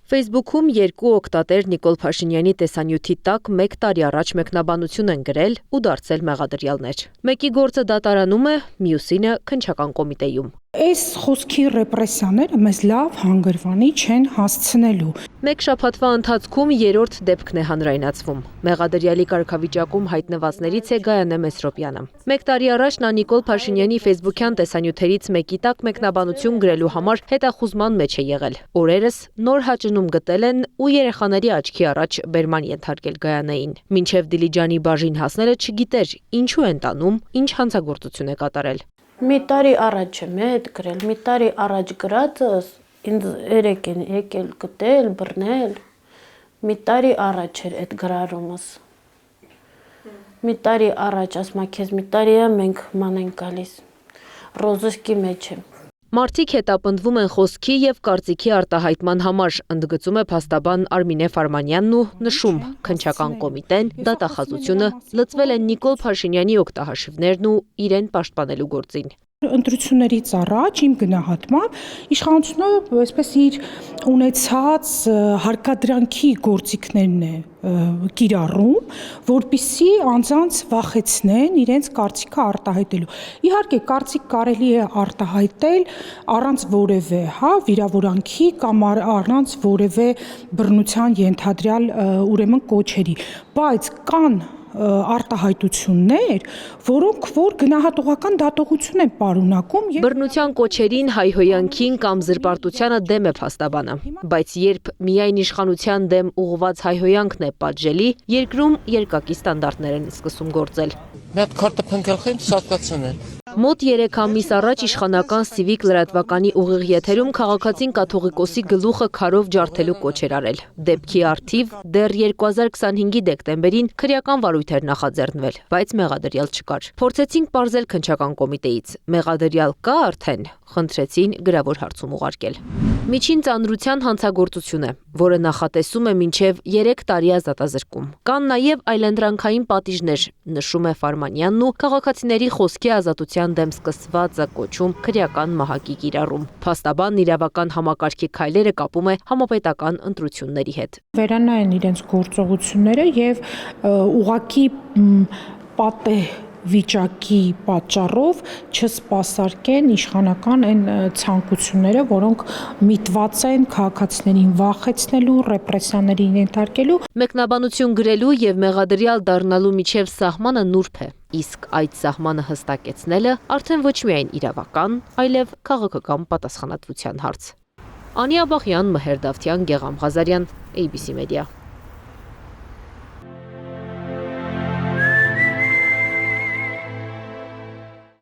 Facebook-ում երկու օգտատեր Նիկոլ Փաշինյանի տեսանյութի տակ 1 տարի առաջ մեկնաբանություն են գրել ու դարձել մեղադրյալներ։ Մեկի գործը դատարանում է, մյուսինը քննչական կոմիտեում։ Այս խոսքի ռեպրեսիաները մեզ լավ հանգրվանի չեն հասցնելու։ Մեկ շաբաթվա ընթացքում երրորդ դեպքն է հանրայնացվում։ Մեղադրյալի կարգավիճակում հայտնվածներից է Գայանե Մեսրոպյանը։ 1 տարի առաջ նա Նիկոլ Փաշինյանի ֆեյսբուքյան տեսանյութերից մեկի տակ մեկնաբանություն գրելու համար հետախուզման մեջ է եղել։ Օրերս նոր հաճնում գտել են ու երեխաների աչքի առաջ բերման ենթարկել Գայանեին։ Մինչև Դիլիջանի բաժին հասնելը չգիտեր ինչու են տանում, ինչ հանցագործություն է կատարել։ Մի տարի առաջ եմ այդ գրել, մի տարի առաջ գրածս ինձ երեք են եկել գտել, բռնել։ Մի տարի առաջ էր այդ գրարումս։ Մի տարի առաջ, ասма քեզ մի տարի է մենք ման ենք գալիս։ Ռոզսկի մեջ եմ։ Մարդիկ հետապնդվում են խոսքի եւ կարծիքի արտահայտման համար, ընդգծում է փաստաբան Արմինե Ֆարմանյանն ու նշում քննչական կոմիտեն, դատախազությունը լծվել են Նիկոլ Փաշինյանի օգտահաշիվներն ու իրեն պաշտպանելու գործին։ Ընտրություններից առաջ իմ գնահատմամբ իշխանությունը այսպես իր ունեցած հարկադրանքի գործիքներն է կիրառում, որպեսզի անձանց վախեցնեն իրենց կարծիքը արտահայտելու։ Իհարկե, կարծիք կարելի է արտահայտել առանց որևէ, վիրավորանքի կամ առանց որևէ բռնության ենթադրյալ ուրեմն կոչերի, բայց կան արտահայտություններ, որոնք որ գնահատողական դատողություն են պարունակում։ Բռնության կոչերին, հայհոյանքին կամ զրպարտությանը դեմ է փաստաբանը, բայց երբ միայն իշխանության դեմ ուղղված հայհոյանքն է պատժելի, երկրում երկակի ստանդարտներ են սկսում գործել։ Մի հատ քարտը փնկելքին սատկացնել։ Մոտ 3 ամիս առաջ իշխանական Civic լրատվականի ուղիղ եթերում քաղաքացին կաթողիկոսի գլուխը քարով ջարդելու կոչ էր արել։ Դեպքի առթիվ դեռ 2025-ի դեկտեմբերին քրեական վարույթ էր նախաձեռնվել, բայց մեղադրյալ չկար։ Փորձեցինք պարզել քննչական կոմիտեից։ Մեղադրյալ կա արդեն, խնդրեցին գրավոր հարցում ուղարկել։ Միջին ծանրության հանցագործություն է, որը նախատեսում է մինչև 3 տարի ազատազրկում։ Կան նաև այլընտրանքային պատիժներ, նշում է Ֆարմանյանն ու քաղաքացիների խոսքի ազատության դեմ սկսված կոչում քրեական մահակի կիրառում։ Փաստաբանն իրավական համակարգի քայլերը կապում է համապետական ընտրությունների հետ։ Վերանայեն իրենց գործողությունները եւ ուղղակի պատեհ վիճակի պատճառով չսպասարկեն իշխանական այն ցանկությունները, որոնք միտված են քաղաքացիներին վախեցնելու, ռեպրեսիաներին ենթարկելու։ Մեկնաբանություն գրելու եւ մեղադրյալ դառնալու միջև սահմանը նուրբ է, իսկ այդ սահմանը հստակեցնելը արդեն ոչ միայն իրավական, այլև քաղաքական պատասխանատվության հարց։ Անի Աբախյան, Մհեր Դավթյան, Գեղամ Ղազարյան, ABC Media։